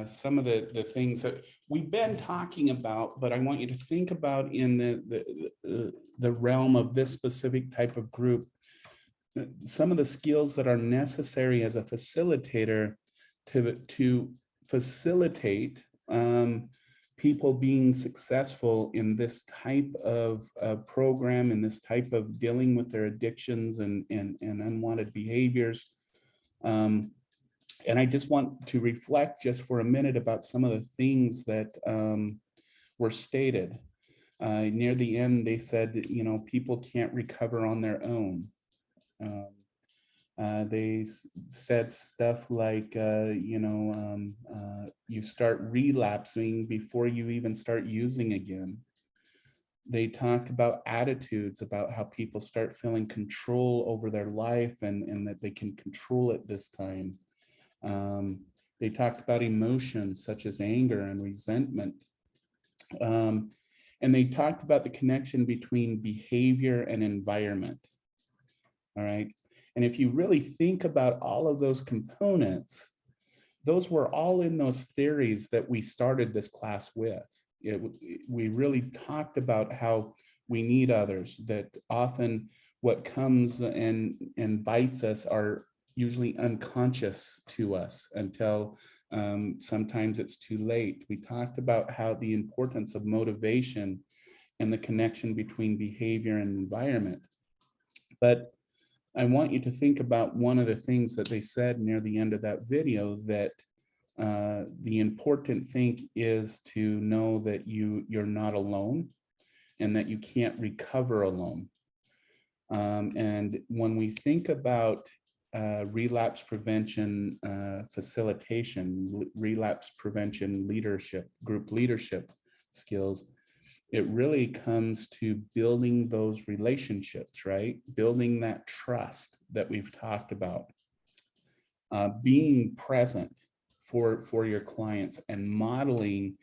some of the things that we've been talking about, but I want you to think about in the realm of this specific type of group, some of the skills that are necessary as a facilitator to facilitate people being successful in this type of program, in this type of dealing with their addictions and unwanted behaviors. And I just want to reflect just for a minute about some of the things that were stated. Near the end, they said that, you know, people can't recover on their own. They said stuff like, you start relapsing before you even start using again. They talked about attitudes, about how people start feeling control over their life and that they can control it this time. They talked about emotions such as anger and resentment. And they talked about the connection between behavior and environment. All right. And if you really think about all of those components, those were all in those theories that we started this class with. We really talked about how we need others, that often what comes and bites us are usually unconscious to us until sometimes it's too late. We talked about how the importance of motivation and the connection between behavior and environment. But I want you to think about one of the things that they said near the end of that video, that the important thing is to know that you're not alone and that you can't recover alone. And when we think about relapse prevention facilitation, relapse prevention leadership, group leadership skills, it really comes to building those relationships, right? Building that trust that we've talked about, being present for your clients and modeling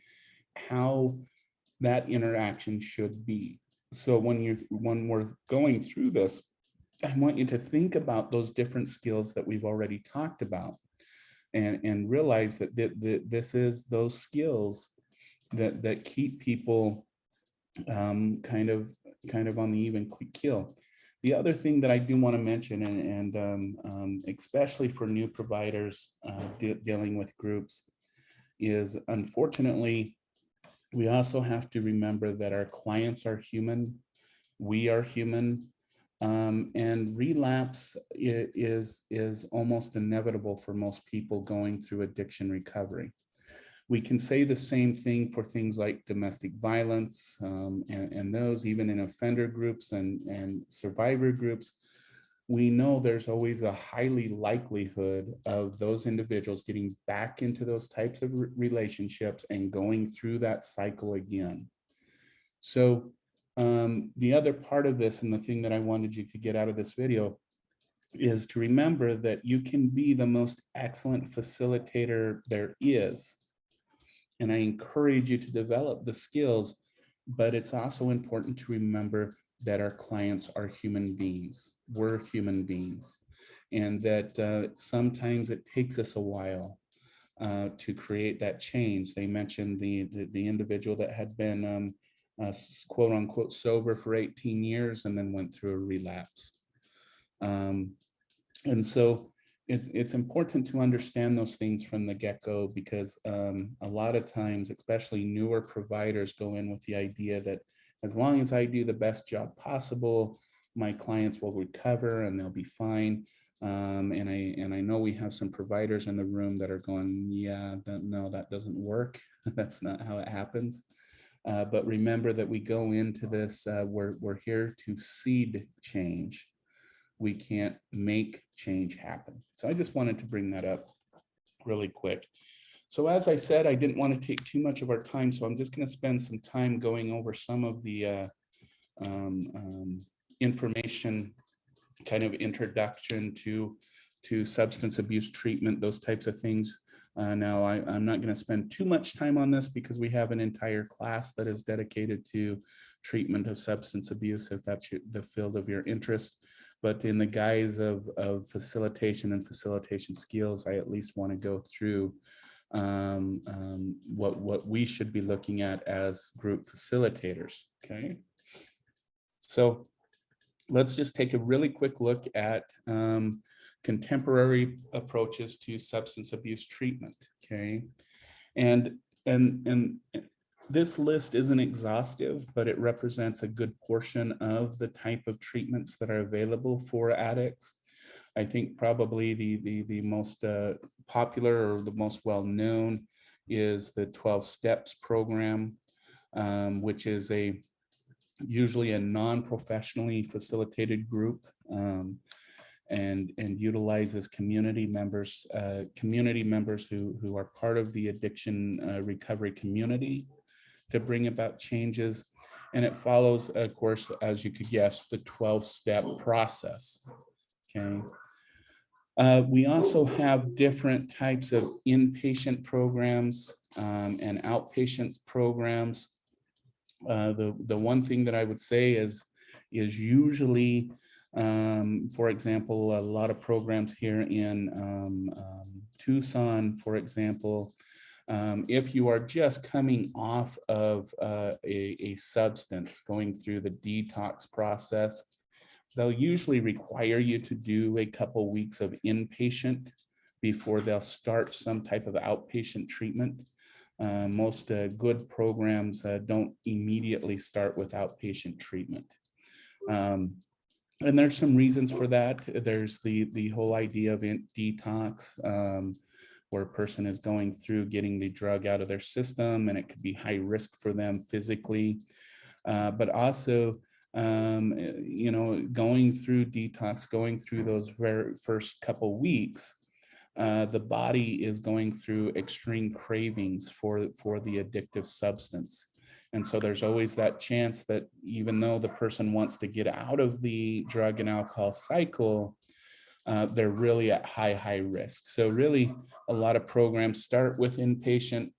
how that interaction should be. So when we're going through this, I want you to think about those different skills that we've already talked about and realize that this is those skills that keep people kind of on the even keel. The other thing that I do want to mention, and especially for new providers dealing with groups, is unfortunately, we also have to remember that our clients are human, we are human, and relapse is almost inevitable for most people going through addiction recovery. We can say the same thing for things like domestic violence and those, even in offender groups and survivor groups. We know there's always a highly likelihood of those individuals getting back into those types of relationships and going through that cycle again. So the other part of this, and the thing that I wanted you to get out of this video, is to remember that you can be the most excellent facilitator there is. And I encourage you to develop the skills, but it's also important to remember that our clients are human beings. We're human beings. And that sometimes it takes us a while to create that change. They mentioned the individual that had been quote unquote sober for 18 years and then went through a relapse. And so it's important to understand those things from the get-go, because a lot of times, especially newer providers, go in with the idea that as long as I do the best job possible, my clients will recover and they'll be fine. And I know we have some providers in the room that are going, yeah, no, that doesn't work. That's not how it happens. But remember that we go into this, we're here to seed change. We can't make change happen. So I just wanted to bring that up really quick. So as I said, I didn't want to take too much of our time, so I'm just going to spend some time going over some of the information, kind of introduction to substance abuse treatment, those types of things. Now, I'm not going to spend too much time on this because we have an entire class that is dedicated to treatment of substance abuse, if that's the field of your interest. But in the guise of facilitation and facilitation skills, I at least want to go through what we should be looking at as group facilitators. Okay, so let's just take a really quick look at contemporary approaches to substance abuse treatment. Okay, and and this list isn't exhaustive, but it represents a good portion of the type of treatments that are available for addicts. I think probably the most popular or the most well-known is the 12 Steps program, which is usually a non-professionally facilitated group, and utilizes community members who are part of the addiction recovery community to bring about changes. And it follows, of course, as you could guess, the 12-step process. Okay. We also have different types of inpatient programs and outpatient programs. The one thing that I would say is usually, for example, a lot of programs here in Tucson, for example, if you are just coming off of a substance, going through the detox process, they'll usually require you to do a couple weeks of inpatient before they'll start some type of outpatient treatment. Most good programs don't immediately start with outpatient treatment. And there's some reasons for that. There's the whole idea of detox, where a person is going through getting the drug out of their system, and it could be high risk for them physically, but also going through detox, going through those very first couple weeks, the body is going through extreme cravings for the addictive substance. And so there's always that chance that even though the person wants to get out of the drug and alcohol cycle, they're really at high risk. So really, a lot of programs start with inpatient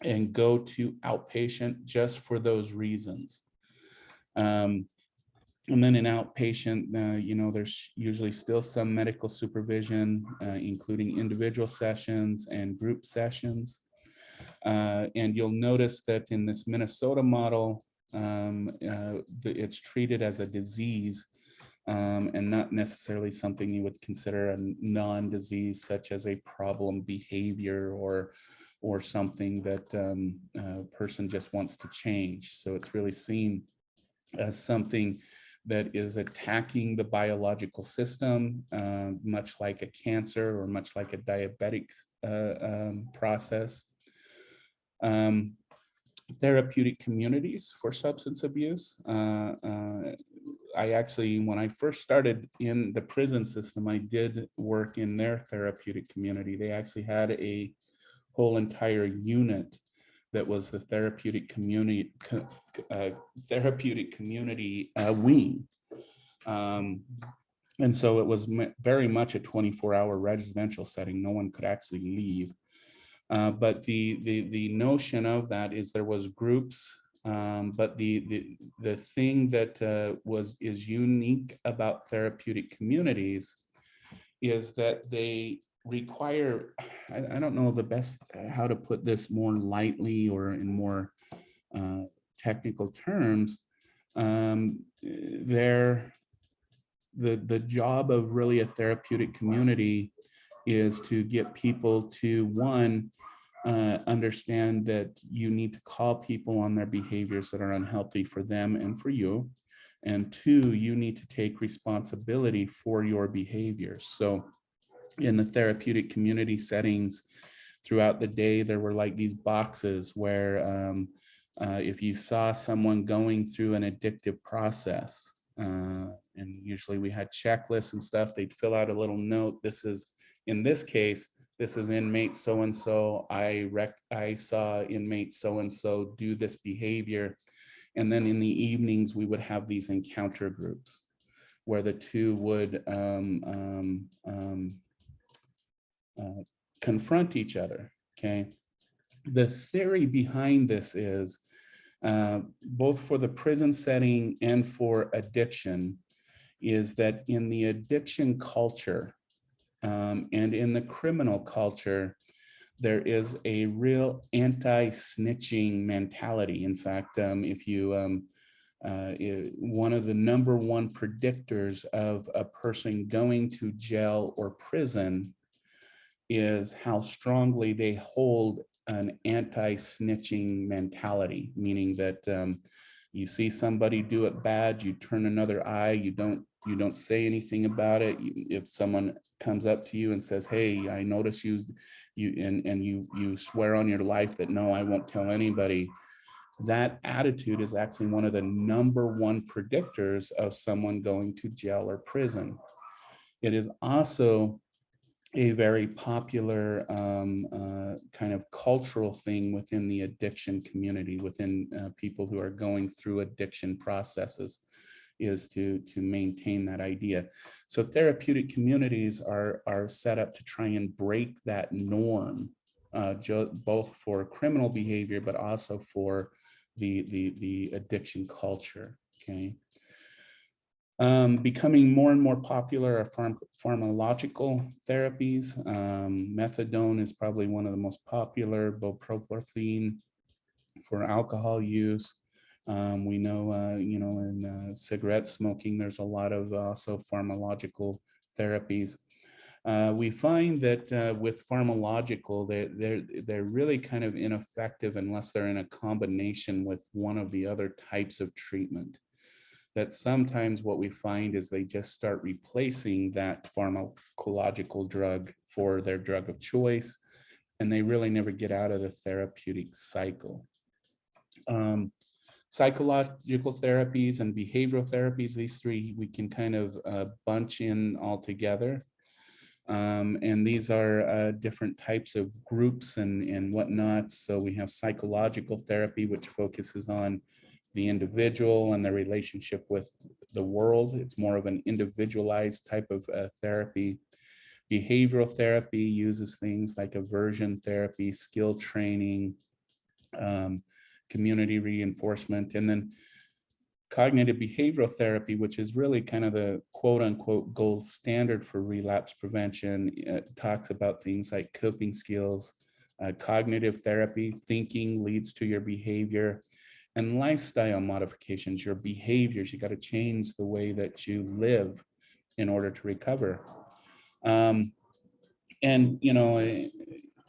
and go to outpatient just for those reasons. And then in outpatient, there's usually still some medical supervision, including individual sessions and group sessions. And you'll notice that in this Minnesota model, it's treated as a disease, and not necessarily something you would consider a non-disease, such as a problem behavior or something that a person just wants to change. So it's really seen as something that is attacking the biological system, much like a cancer or much like a diabetic process. Therapeutic communities for substance abuse. I actually, when I first started in the prison system, I did work in their therapeutic community. They actually had a whole entire unit that was the therapeutic community wing. And so it was very much a 24-hour residential setting. No one could actually leave. But the notion of that is there was groups, but the thing that is unique about therapeutic communities is that they require, I don't know the best how to put this more lightly or in more technical terms. The job of really a therapeutic community is to get people to, one, understand that you need to call people on their behaviors that are unhealthy for them and for you. And two, you need to take responsibility for your behaviors. So in the therapeutic community settings throughout the day, there were like these boxes where if you saw someone going through an addictive process, and usually we had checklists and stuff, they'd fill out a little note. This is, in this case, this is inmate so-and-so. I saw inmate so-and-so do this behavior. And then in the evenings, we would have these encounter groups where the two would confront each other, okay? The theory behind this is both for the prison setting and for addiction, is that in the addiction culture and in the criminal culture, there is a real anti-snitching mentality. In fact, if you one of the number one predictors of a person going to jail or prison is how strongly they hold an anti-snitching mentality, meaning that you see somebody do it bad, you turn another eye, you don't say anything about it. If someone comes up to you and says, "Hey, I notice you," and you swear on your life that no, I won't tell anybody. That attitude is actually one of the number one predictors of someone going to jail or prison. It is also a very popular kind of cultural thing within the addiction community, within people who are going through addiction processes, is to maintain that idea. So therapeutic communities are set up to try and break that norm, both for criminal behavior, but also for the addiction culture, okay? Becoming more and more popular are pharmacological therapies. Methadone is probably one of the most popular, bupropion for alcohol use. We know, in cigarette smoking, there's a lot of also pharmacological therapies. We find that with pharmacological, they're really kind of ineffective unless they're in a combination with one of the other types of treatment. That sometimes what we find is they just start replacing that pharmacological drug for their drug of choice, and they really never get out of the therapeutic cycle. Psychological therapies and behavioral therapies, these three we can kind of bunch in all together. And these are different types of groups and whatnot. So we have psychological therapy, which focuses on the individual and their relationship with the world. It's more of an individualized type of therapy. Behavioral therapy uses things like aversion therapy, skill training, community reinforcement, and then cognitive behavioral therapy, which is really kind of the quote unquote gold standard for relapse prevention. It talks about things like coping skills, cognitive therapy, thinking leads to your behavior, and lifestyle modifications, your behaviors. You got to change the way that you live in order to recover. And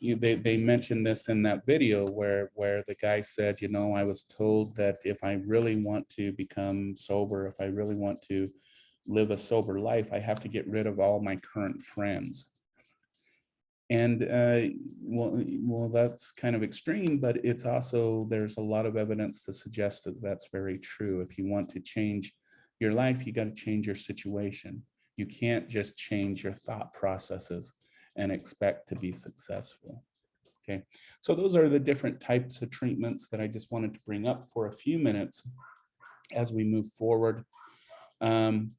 they mentioned this in that video where the guy said, I was told that if I really want to become sober, if I really want to live a sober life, I have to get rid of all my current friends. And well, that's kind of extreme, but it's also, there's a lot of evidence to suggest that that's very true. If you want to change your life, you got to change your situation. You can't just change your thought processes and expect to be successful. Okay, so those are the different types of treatments that I just wanted to bring up for a few minutes as we move forward. And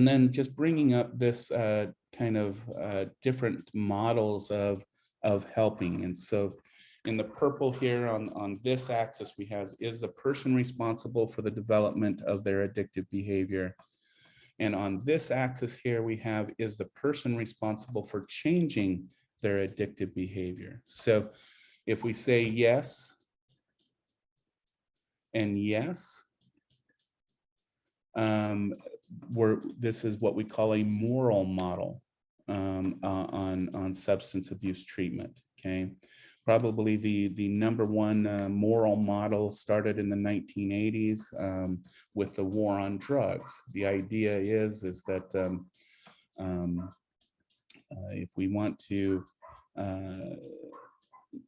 then just bringing up this kind of different models of helping. And so in the purple here on this axis, we have, is the person responsible for the development of their addictive behavior? And on this axis here, we have, is the person responsible for changing their addictive behavior? So if we say yes and yes, this is what we call a moral model on substance abuse treatment. Okay, probably the number one moral model started in the 1980s with the war on drugs. The idea is that if we want to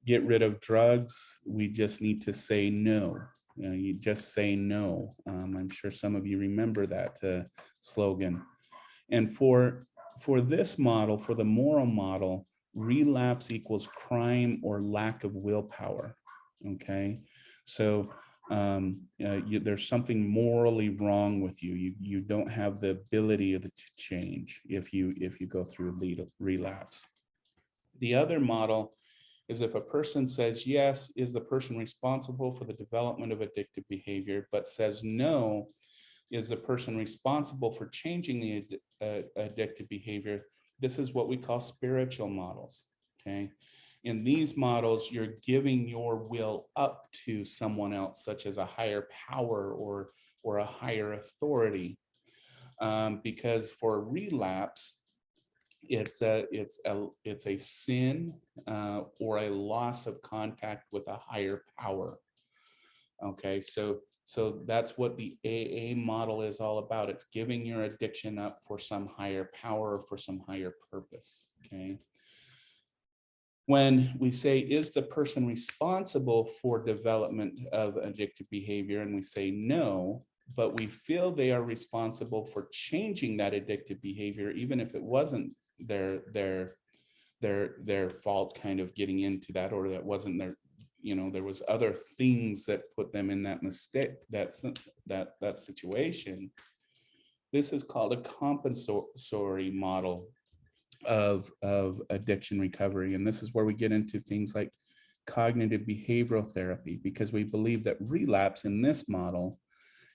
get rid of drugs, we just need to say no. You just say no. I'm sure some of you remember that slogan. And for this model, for the moral model, relapse equals crime or lack of willpower. Okay, so there's something morally wrong with you. You don't have the ability to change if you go through relapse. The other model is if a person says yes, is the person responsible for the development of addictive behavior, but says no, is the person responsible for changing the addictive behavior? This is what we call spiritual models. okay? In these models, you're giving your will up to someone else, such as a higher power or a higher authority. Because for relapse, it's a sin or a loss of contact with a higher power. Okay, so that's what the AA model is all about. It's giving your addiction up for some higher power or for some higher purpose. Okay. When we say, is the person responsible for development of addictive behavior? And we say no, but we feel they are responsible for changing that addictive behavior, even if it wasn't their fault kind of getting into that, or that wasn't their, there was other things that put them in that mistake, that situation. This is called a compensatory model of addiction recovery. And this is where we get into things like cognitive behavioral therapy, because we believe that relapse in this model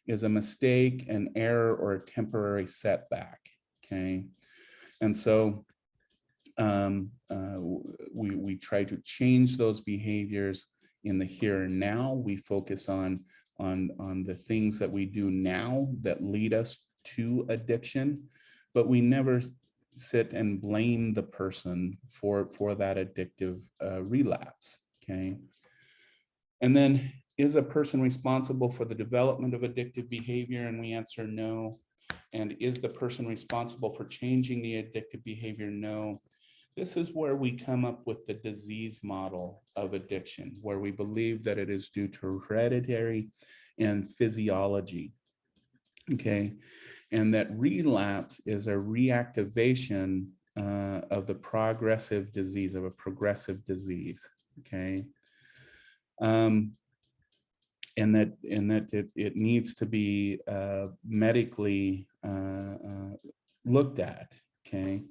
is a mistake, an error, or a temporary setback. Okay. And so we try to change those behaviors in the here and now. We focus on the things that we do now that lead us to addiction, but we never sit and blame the person for that addictive relapse. Okay. And then, is a person responsible for the development of addictive behavior? And we answer no. And is the person responsible for changing the addictive behavior? No. This is where we come up with the disease model of addiction, where we believe that it is due to hereditary and physiology. Okay. And that relapse is a reactivation of the progressive disease, of a progressive disease. Okay. And that it needs to be medically looked at. Okay.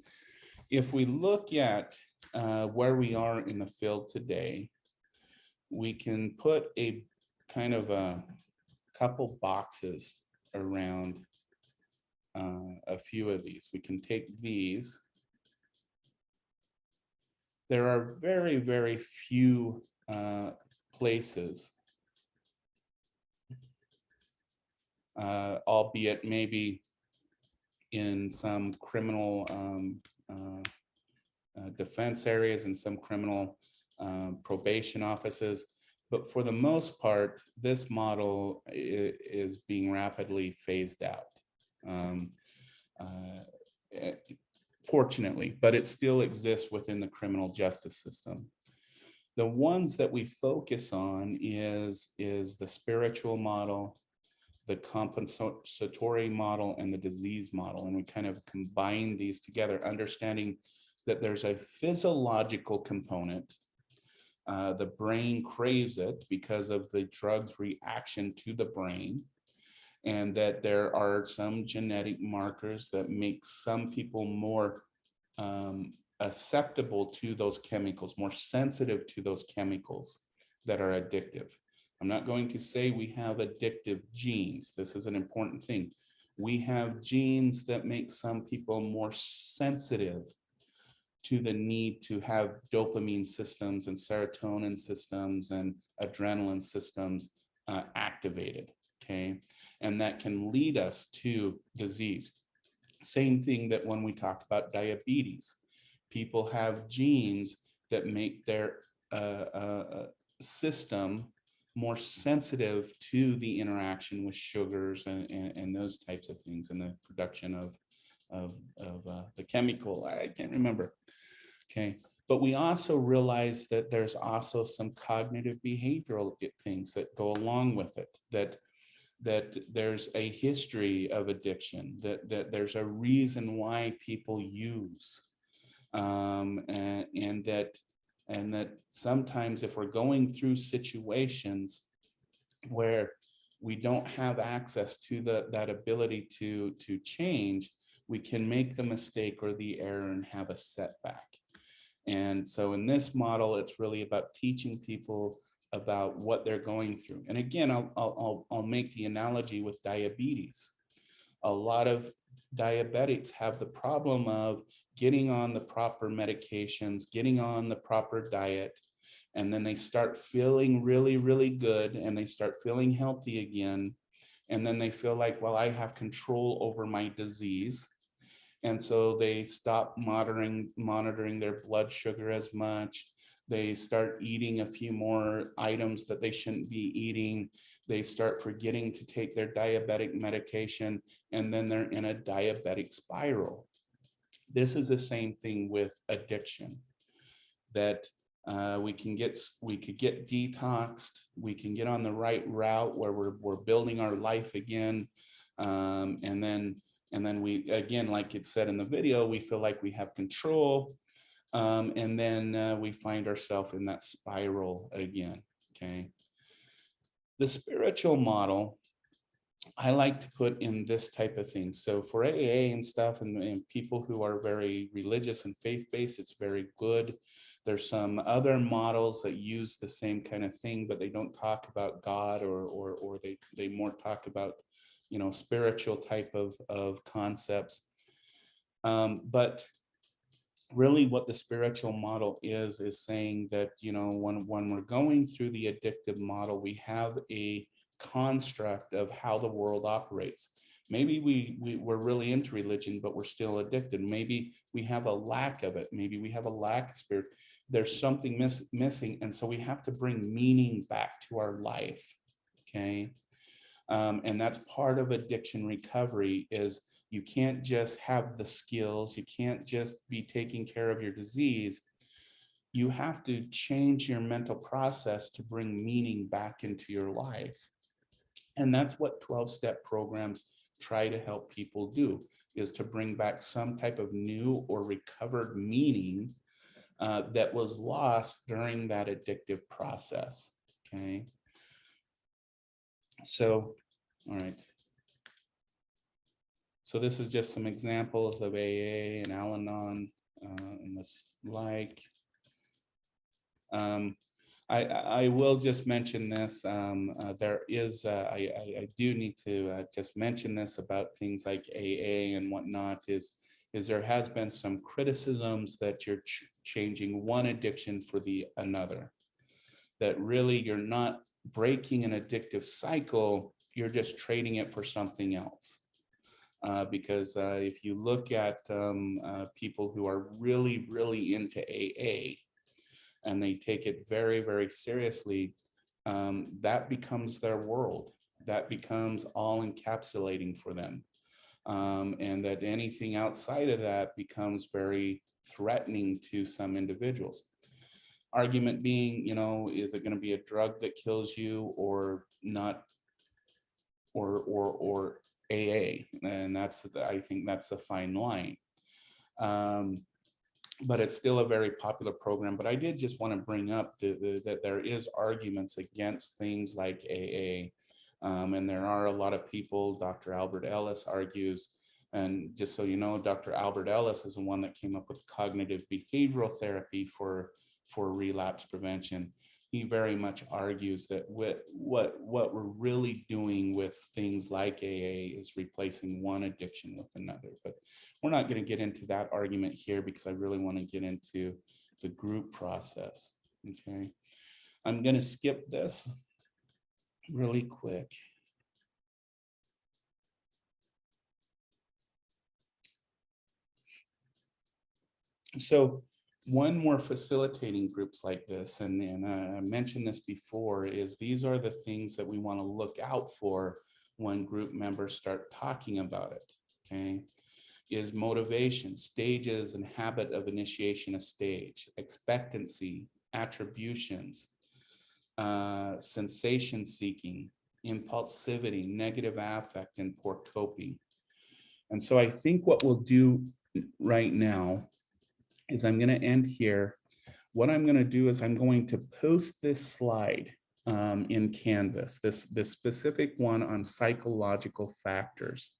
If we look at where we are in the field today, we can put a kind of a couple boxes around a few of these. We can take these. There are very, very few places, albeit maybe in some criminal defense areas and some criminal probation offices. But for the most part, this model is being rapidly phased out. Fortunately, but it still exists within the criminal justice system. The ones that we focus on is the spiritual model, the compensatory model, and the disease model. And we kind of combine these together, understanding that there's a physiological component. The brain craves it because of the drug's reaction to the brain, and that there are some genetic markers that make some people more acceptable to those chemicals, more sensitive to those chemicals that are addictive. I'm not going to say we have addictive genes. This is an important thing. We have genes that make some people more sensitive to the need to have dopamine systems and serotonin systems and adrenaline systems activated, okay? And that can lead us to disease. Same thing that when we talk about diabetes, people have genes that make their system more sensitive to the interaction with sugars and those types of things, and the production of the chemical, I can't remember. Okay, but we also realize that there's also some cognitive behavioral things that go along with it, that there's a history of addiction, that there's a reason why people use, and that sometimes if we're going through situations where we don't have access to that ability to change, we can make the mistake or the error and have a setback. And so in this model, it's really about teaching people about what they're going through. And again, I'll make the analogy with diabetes. A lot of diabetics have the problem of getting on the proper medications, getting on the proper diet, and then they start feeling really, really good, and they start feeling healthy again. And then they feel like, well, I have control over my disease. And so they stop monitoring their blood sugar as much. They start eating a few more items that they shouldn't be eating. They start forgetting to take their diabetic medication, and then they're in a diabetic spiral. This is the same thing with addiction, that we could get detoxed, we can get on the right route where we're building our life again, and then we, again, like it said in the video, we feel like we have control, and then we find ourselves in that spiral again. Okay, the spiritual model I like to put in this type of thing. So for AA and stuff, and people who are very religious and faith-based, it's very good. There's some other models that use the same kind of thing, but they don't talk about God, or they more talk about, spiritual type of concepts. But really what the spiritual model is saying that, when we're going through the addictive model, we have a construct of how the world operates. Maybe we're really into religion, but we're still addicted. Maybe we have a lack of it. Maybe we have a lack of spirit. There's something missing. And so we have to bring meaning back to our life. Okay. And that's part of addiction recovery. Is you can't just have the skills. You can't just be taking care of your disease. You have to change your mental process to bring meaning back into your life. And that's what 12-step programs try to help people do, is to bring back some type of new or recovered meaning that was lost during that addictive process. Okay. So, all right. So this is just some examples of AA and Al-Anon and this like. I will just mention this. There is, I do need to just mention this about things like AA and whatnot, is there has been some criticisms that you're changing one addiction for the another, that really you're not breaking an addictive cycle, you're just trading it for something else. Because if you look at people who are really, really into AA, and they take it very, very seriously, that becomes their world. That becomes all encapsulating for them. And that anything outside of that becomes very threatening to some individuals. Argument being, is it going to be a drug that kills you or not, or AA? And I think that's a fine line. But it's still a very popular program. But I did just want to bring up that there is arguments against things like AA. And there are a lot of people. Dr. Albert Ellis argues, and just so you know, Dr. Albert Ellis is the one that came up with cognitive behavioral therapy for relapse prevention. He very much argues that what we're really doing with things like AA is replacing one addiction with another. But we're not going to get into that argument here, because I really want to get into the group process. Okay, I'm going to skip this really quick. So when we're facilitating groups like this, and I mentioned this before, is these are the things that we want to look out for when group members start talking about it. Okay, is motivation, stages and habit of initiation of stage, expectancy, attributions, sensation seeking, impulsivity, negative affect, and poor coping. And so I think what we'll do right now is I'm going to end here. What I'm going to do is I'm going to post this slide in Canvas, this specific one on psychological factors.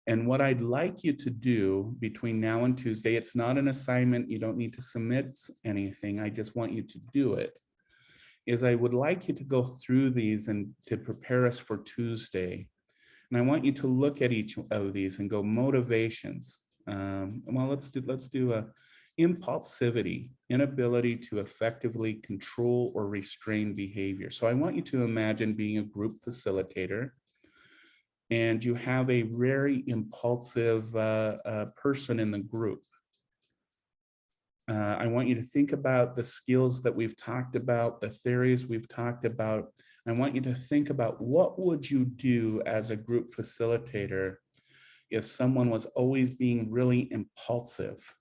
And what I'd like you to do between now and Tuesday, it's not an assignment, you don't need to submit anything, I just want you to do it, is I would like you to go through these and to prepare us for Tuesday. And I want you to look at each of these and go, motivations. Well, let's do a impulsivity, inability to effectively control or restrain behavior. So I want you to imagine being a group facilitator, and you have a very impulsive person in the group. I want you to think about the skills that we've talked about, the theories we've talked about. I want you to think about what would you do as a group facilitator if someone was always being really impulsive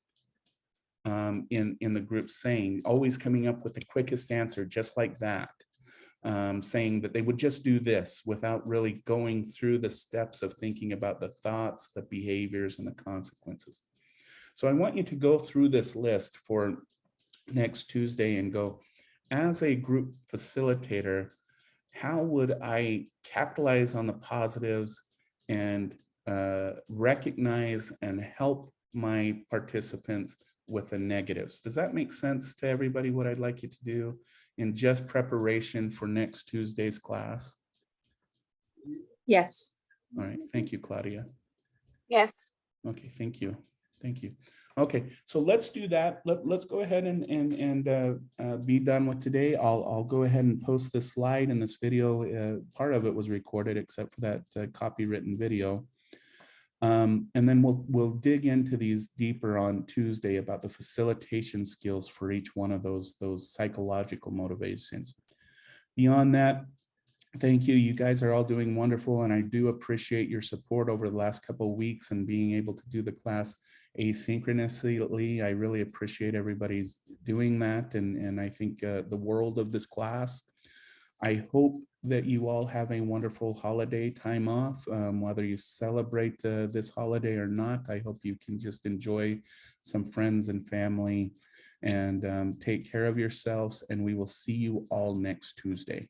in the group, saying, always coming up with the quickest answer, just like that, saying that they would just do this without really going through the steps of thinking about the thoughts, the behaviors, and the consequences. So I want you to go through this list for next Tuesday and go, as a group facilitator, how would I capitalize on the positives and recognize and help my participants with the negatives? Does that make sense to everybody, what I'd like you to do in just preparation for next Tuesday's class? Yes. All right, thank you, Claudia. Yes. Okay, thank you. Thank you. Okay, so let's do that. Let's go ahead and be done with today. I'll go ahead and post this slide and this video. Part of it was recorded except for that copywritten video. And then we'll dig into these deeper on Tuesday about the facilitation skills for each one of those psychological motivations. Beyond that, thank you. You guys are all doing wonderful, and I do appreciate your support over the last couple of weeks and being able to do the class asynchronously. I really appreciate everybody's doing that, and I think the world of this class. I hope that you all have a wonderful holiday time off, whether you celebrate this holiday or not. I hope you can just enjoy some friends and family, and take care of yourselves, and we will see you all next Tuesday.